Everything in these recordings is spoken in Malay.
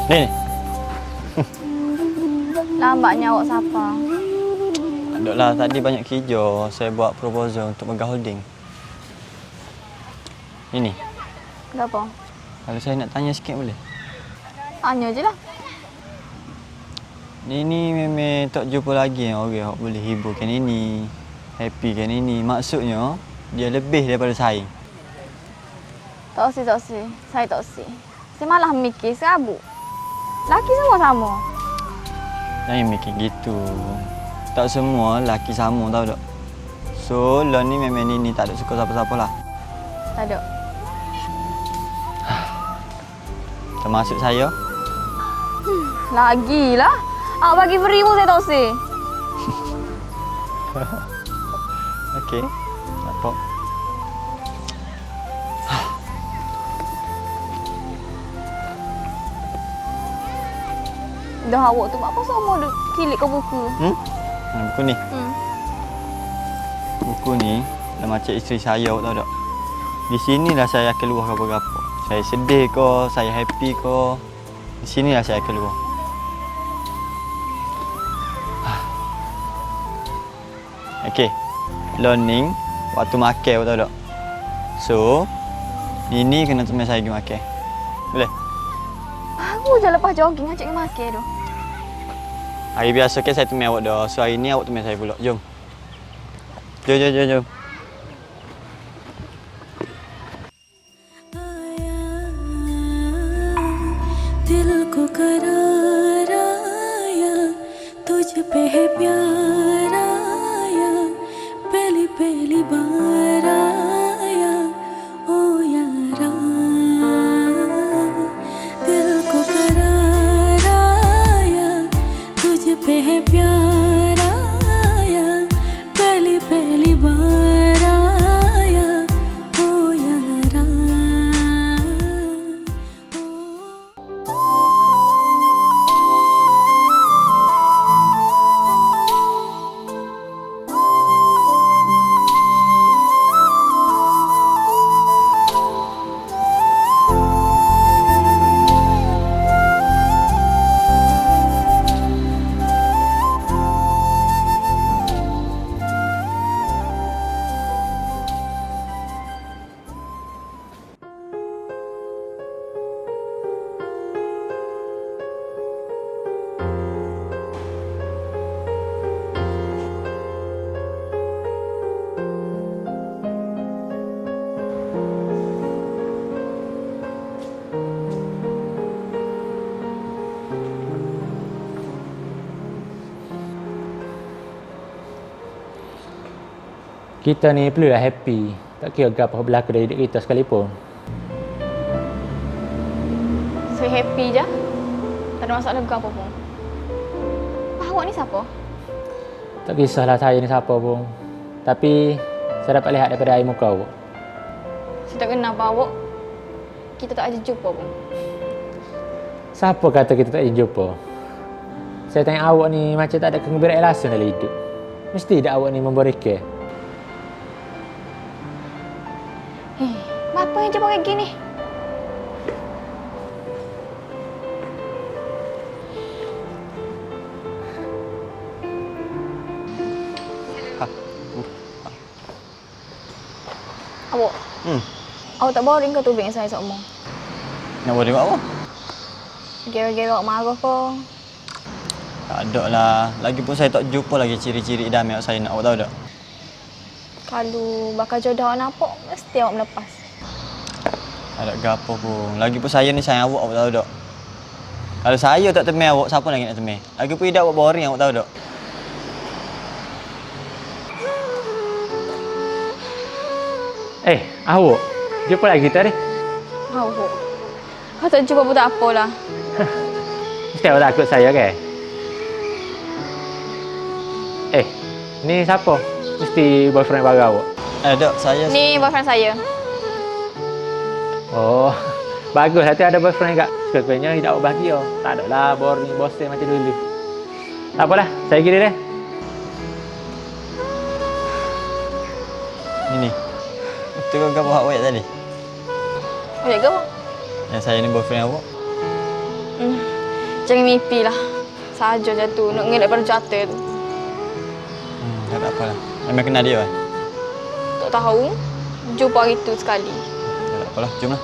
Ni. Lambatnya awak siapa? Adaklah tadi banyak kerja. Saya buat proposal untuk Mega Holding. Ini. Kenapa? Kalau saya nak tanya sikit boleh? Tanya je lah. Ni memang tak jumpa lagi orang yang boleh hiburkan ini. Happykan ini. Maksudnya, dia lebih daripada saya. Tak si. Saya tak si. Saya malah mikir serabut. Laki semua sama. Jangan mikir gitu. Tak semua lelaki sama tahu tak? So, lo ni memang ni tak ada suka siapa-siapa lah. Tak ada. Termasuk saya. Lagilah. Awak bagi free pun saya tak si. Okey. Apa? Dah awak tu apa semua duk kilik ke buku? Buku ni. Buku ni dah macam isteri saya awak tahu tak? Di sinilah saya akan luah apa-apa. Saya sedih ke, saya happy ke. Di sinilah saya akan luah. Okey. Learning waktu makan awak tahu tak? So, Nini kena teman saya pergi makan. Boleh? Baru je lepas jogging ajak pergi makan tu. Hari biasa kan saya teman awak dah. So hari ni awak teman saya pula. Jom. Jom. दिल को करार आया तुझ पे है प्यार आया पहली पहली बार आया ओ यारा दिल को करार आया तुझ पे है प्यार आया पहली पहली बार आया ओ यारा Kita ni perlulah happy. Tak kira apa berlaku dari hidup kita sekalipun. Saya happy je. Tak ada masalah ke apa pun. Awak ni siapa? Tak kisahlah saya ni siapa pun. Tapi saya dapat lihat daripada air muka awak. Saya tak kenal apa awak. Kita tak ada jumpa pun. Siapa kata kita tak jumpa? Saya tanya awak ni macam tak ada kegembiraan langsung dalam hidup. Mesti tak awak ni memberikan. Apa yang jumpa kayak gini? Awak? Awak tak boring ke tubing saya semua? Nak buat tengok apa? Gara-gara awak marah ke? Tak ada lah. Lagipun saya tak jumpa lagi ciri-ciri idam yang saya nak. Awak tahu tak? Kalau bakal jodoh awak nampak, mesti awak melepas. Tak ada gapo pun. Lagipun saya ni sayang awak tahu tak? Kalau saya tak teman awak, siapa lagi nak teman? Lagipun hidup awak boring, awak tahu tak? Awak. Jumpa lagi kita ni. Awak. Kau tak jumpa pun tak apalah. Mesti awak takut saya ke? Ni siapa? Mesti boyfriend baru awak. Tak, saya... Ni boyfriend saya. Oh, bagus. Hati ada boyfriend kat. Sekurang-kurangnya hidup awak bahagia. Tak ada lah boring, bosan macam dulu. Tak apalah, saya pergi deh. Ini. Betul ke apa awak tadi? Boleh ke? Yang saya ni boyfriend awak? Jangan mimpi lah. Saja je tu. Nak ngelak pada jatuh tu. Tak ada apalah. Memang kenal dia kan? Tak tahu. Jumpa hari tu sekali. Tak ada apalah. Jomlah.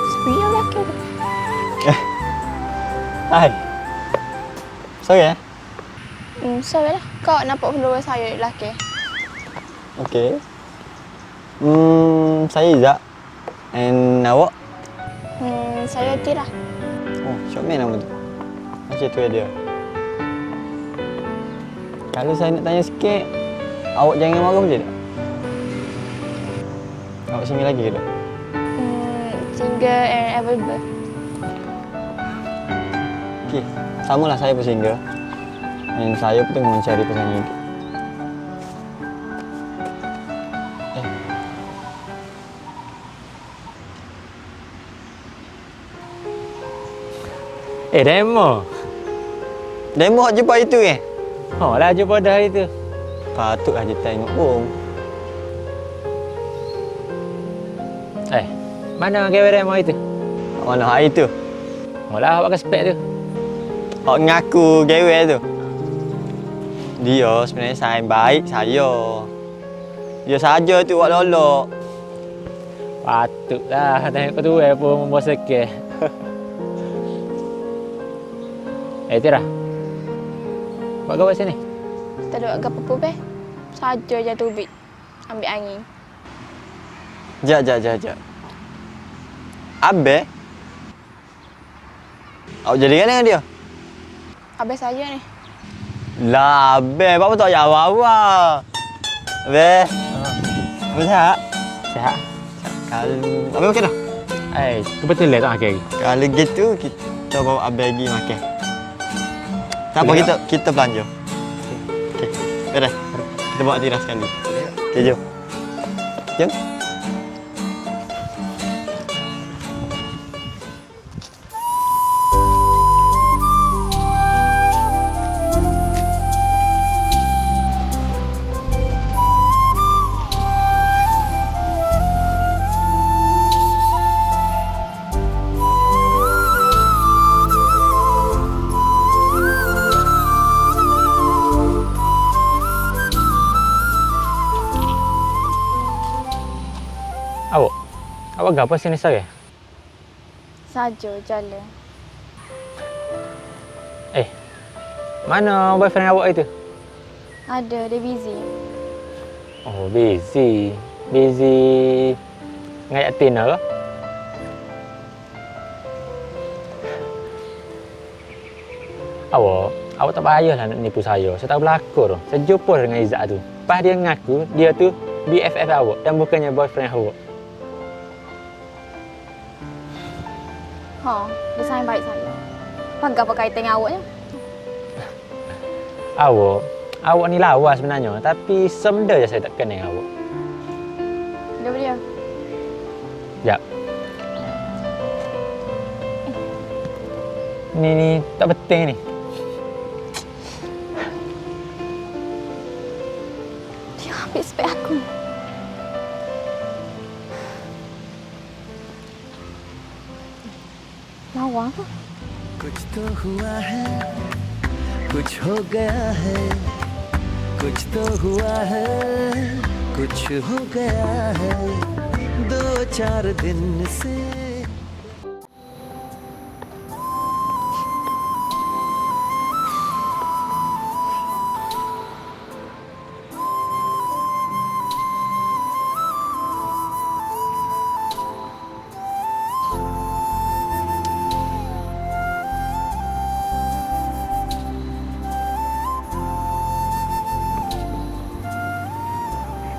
Sepi lah lelaki tu. Hai. Sorry eh. Sorry lah. Kau nampak follower saya lelaki. Okey. Saya Izzak. And awak? Saya Tira. Oh, Syokman nama tu. Macam tu dia. Kalau saya nak tanya sikit, awak jangan marah boleh tak? Awak single lagi ke tak? Single and available. Okey, samalah saya pun single. Dan saya pun tengah mencari pasangan hidup. Demo. Demo hak jumpa itu ke? Oh lah jumpa dah hari tu. Patutlah dia tengok bong. Mana gawe demo itu? Mana hari tu? Oh lah awak spek tu. Hak ngaku gawe tu. Dia sebenarnya sayang baik saya. Dia saja tu awak lolok. Patutlah tengok tu pun membawa sekeh. Tira. Buat kau kat sini? Tak ada agak apa-apa be. Saja je tubik. Ambil angin. Jap. Abe? Awak jadi kan dengan dia? Habis saya ni. Lah, Abe. Apa tak jawab awak? Abe? Abe sihat? Sihat. Kalau... Abe makan dah? Kebetulan tak makan lagi. Kalau gitu, kita bawa Abe pergi makan. Tak apa, kita belanja. Okey. Dah. Kita bawa Tira sekali. Okey, jom. Jom. Awak apa sini saya? Saja jalan. Mana boyfriend awak itu? Ada, dia busy. Oh, busy. Busy ngayak Tina ke? Awak tak payahlah nak nipu saya. Saya tak berlakon. Saya jumpa dengan Izzak tu. Lepas dia ngaku dia tu BFF awak dan bukannya boyfriend awak. Dia sayang baik saya. Apa kaitan dengan awaknya? Awak ni lawa sebenarnya. Tapi semda je saya tak kenal dengan awak. Dia. Sekejap. Ni tak penting ni. Dia ambil spek aku. Lawa apa? कुछ तो हुआ है कुछ हो गया है कुछ तो हुआ है कुछ हो गया है 2-4 दिन से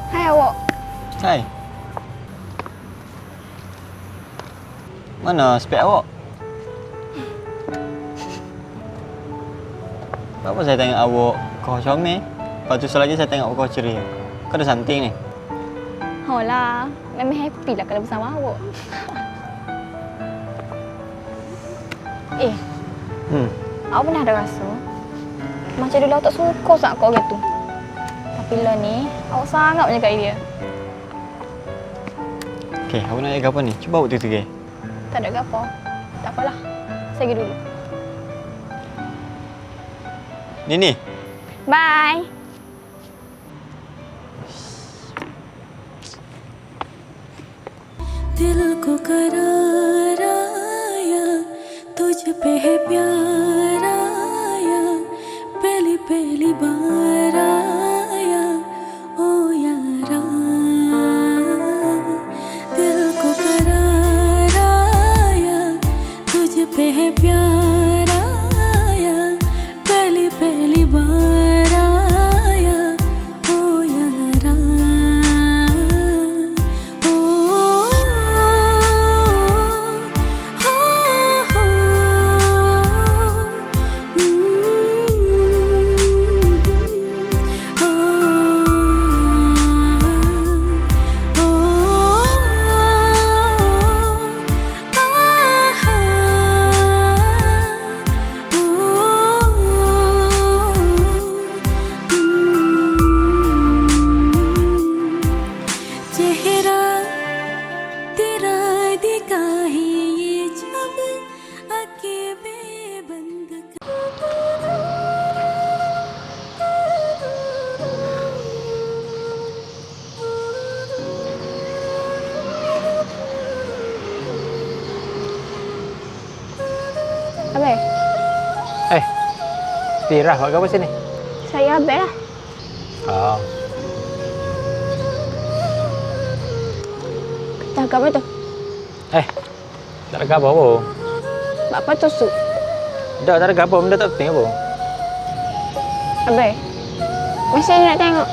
Hai awak. Hai. Mana spek awak? Kenapa saya tengok awak kau comel? Lepas tu selagi saya tengok kau ceria. Kau ada something ni? Hola, memang happy lah kalau bersama awak. Awak pernah ada rasa macam dulu awak tak suka sangat kau orang tu. Tapi lah ni, awak sangat menyukai dia. Okey, awak nak jaga apa ni? Cuba awak tiga-tiga. Tak ada apa. Tak apalah. Saya pergi dulu. Ni. Bye. दिल को करार आया तुझ पे है प्यार आया पहली पहली बार आया ओ यारा दिल को करार आया तुझ पे है प्यार आया पहली पहली बार आया ओ यारा चेहरा तेरा दिखा है ये जब अकेले बंद Abang, Tirah, buat apa sini? saya abang lah. Oh. Tak apa tu? Tak ada apa pun. Apa tusuk? Tak ada apa, benda tak penting apa. Abang, masih nak tengok.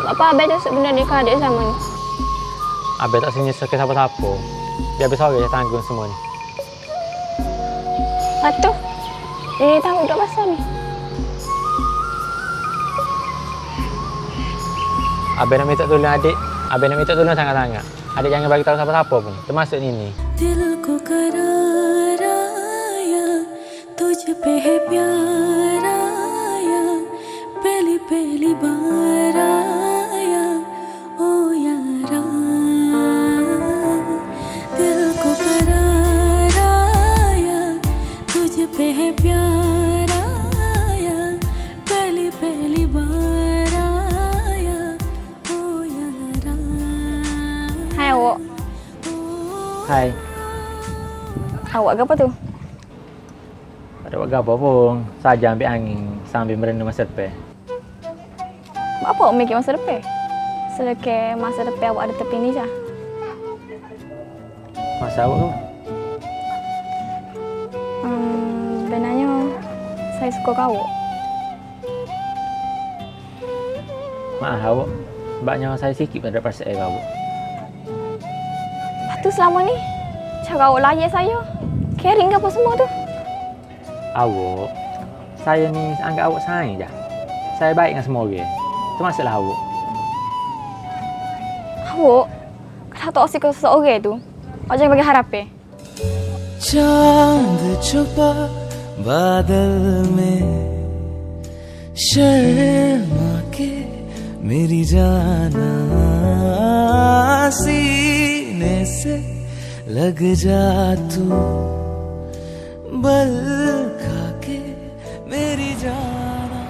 Apa abang tusuk benda ni ke adik sama ni? Abang tak senyesal ke siapa-siapa. Dia habis sore je tanggung semua ni. Lepas tu, dia tahu tak pasal ni. Abang nak minta tolong adik. Abang nak minta tolong sangat-sangat. Adik jangan bagi tahu siapa-siapa pun. Termasuk Nini. दिल को करार आया तुझ पे है प्यार आया पहली पहली बार आया ओ यारा दिल को करार आया तुझ पे है प्यार आया पहली पहली बार आया ओ यारा Hai awak. Hai. Awak ke apa tu? Tak ada buat apa pun. Saja ambil angin sambil merenung masa depan. Apa awak mikir masa depan? Selekeh masa depan awak ada tepi ni je. Masa awak tu? Sebenarnya, saya suka kau. Maaf awak. Sebabnya saya sikit pada perasaan awak. Lepas tu selama ni, cara awak layan saya. Caring ke apa semua tu? Awak, saya ni anggap awak sayang je. Saya baik dengan semua orang. Termasuklah awak. Awak, kalau tak suka seseorang tu, awak jangan bagi harapan. चांद छुपा बादल में शर्मा के मेरी जाना सीने से लग जा तू बल खा के मेरी जाना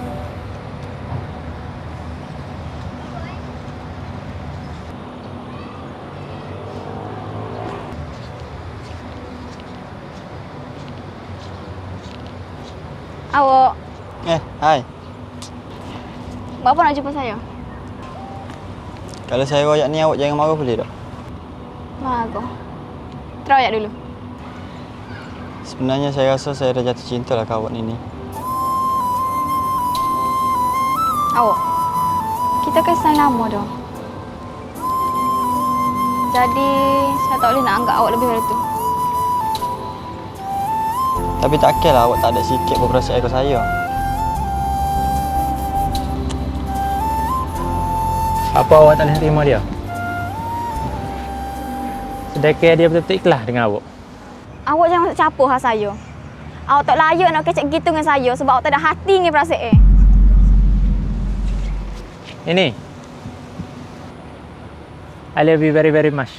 Awak, Hai. buat apa nak jumpa saya? Kalau saya royak ni awak jangan marah boleh tak? Bagus. Teroyak dulu. Sebenarnya saya rasa saya dah jatuh cinta lah ke awak ni. Awak, kita kisah lama dah. Jadi, saya tak boleh nak anggap awak lebih dari tu. Tapi tak kira lah awak tak ada sikit pun perasaan ke saya. Apa awak tak boleh terima dia? Sedekah dia betul-betul ikhlas dengan awak. Awak jangan masuk campur hal saya. Awak tak layak nak kecek gitu dengan saya sebab awak tak ada hati dengan perasaan. Ini. I love you very very much.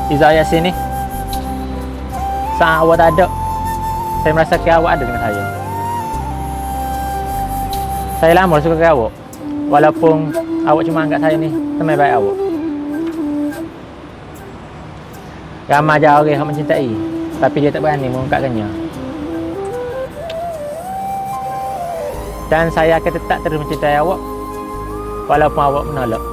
Izzah Yasin ni. Saat awak tak ada, saya merasakan awak ada dengan saya. Saya lama suka dengan awak. Walaupun awak cuma anggap saya ni teman baik awak. Ramai je orang yang mencintai, tapi dia tak berani mengungkapkannya. Dan saya akan tetap terus mencintai awak, walaupun awak menolak.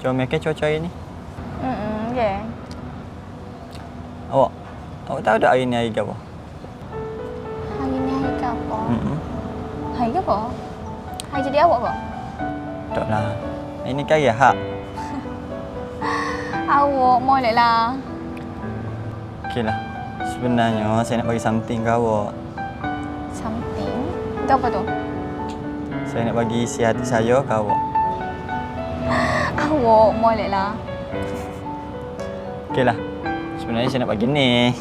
Comel ke cuaca hari ni? Okay. Awak tahu tak hari ni hari ke apa? Hari ni hari ke apa? Hari ke apa? Hari jadi awak ke? Tak lah. Hari ni kan hari Ahad. Awak molek lah. Okey lah. Sebenarnya saya nak bagi something ke awak. Something? Itu apa tu? Saya nak bagi isi hati saya ke awak. Awak molek lah. Okey lah. Sebenarnya saya nak bagi ni.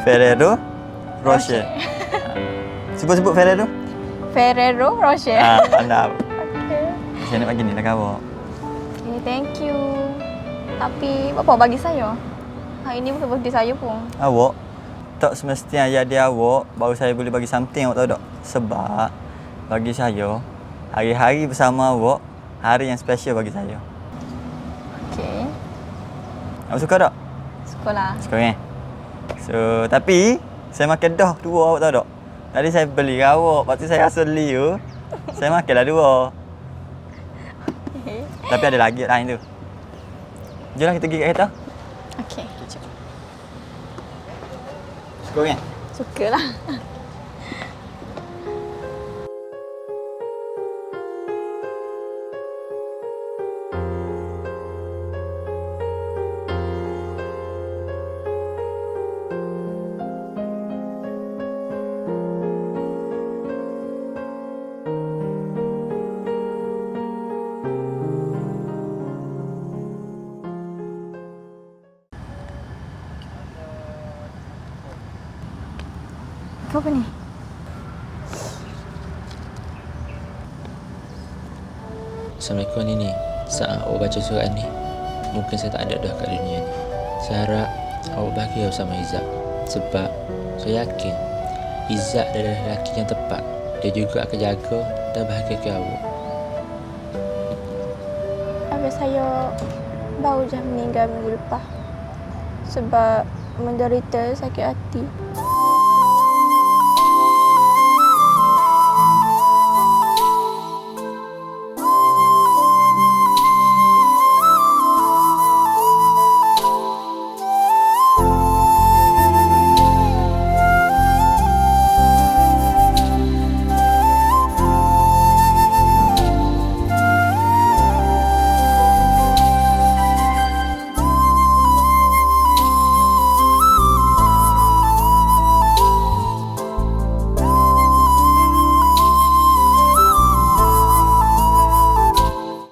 Ferrero Rocher. Sebut-sebut Ferrero. Ferrero Rocher. Pandai. Okay. Saya nak bagi ni lah ke awak. Okay, thank you. Tapi, apa bagi saya? Hari ni bukan birthday saya pun. Awak tak semestinya jadi awak baru saya boleh bagi something, awak tahu tak? Sebab bagi saya, hari-hari bersama awak, hari yang special bagi saya. Okay. Awak suka tak? Suka lah. Suka kan? So, tapi saya makan dah dua, awak tahu tak? Tadi saya beli ke awak, lepas tu saya rasa beli tu, saya makanlah dua. Okay. Tapi ada lagi lain tu. Jomlah kita pergi kat kereta. Okay. Suka kan? Suka lah. Kau apa ni? Assalamualaikum Nini. Saat awak baca surat ni, mungkin saya tak ada dah kat dunia ni. Saya harap awak bahagia bersama Izzat. Sebab saya yakin Izzat adalah lelaki yang tepat. Dia juga akan jaga dan bahagiakan awak. Abang saya baru je meninggal minggu lepas. Sebab menderita sakit hati.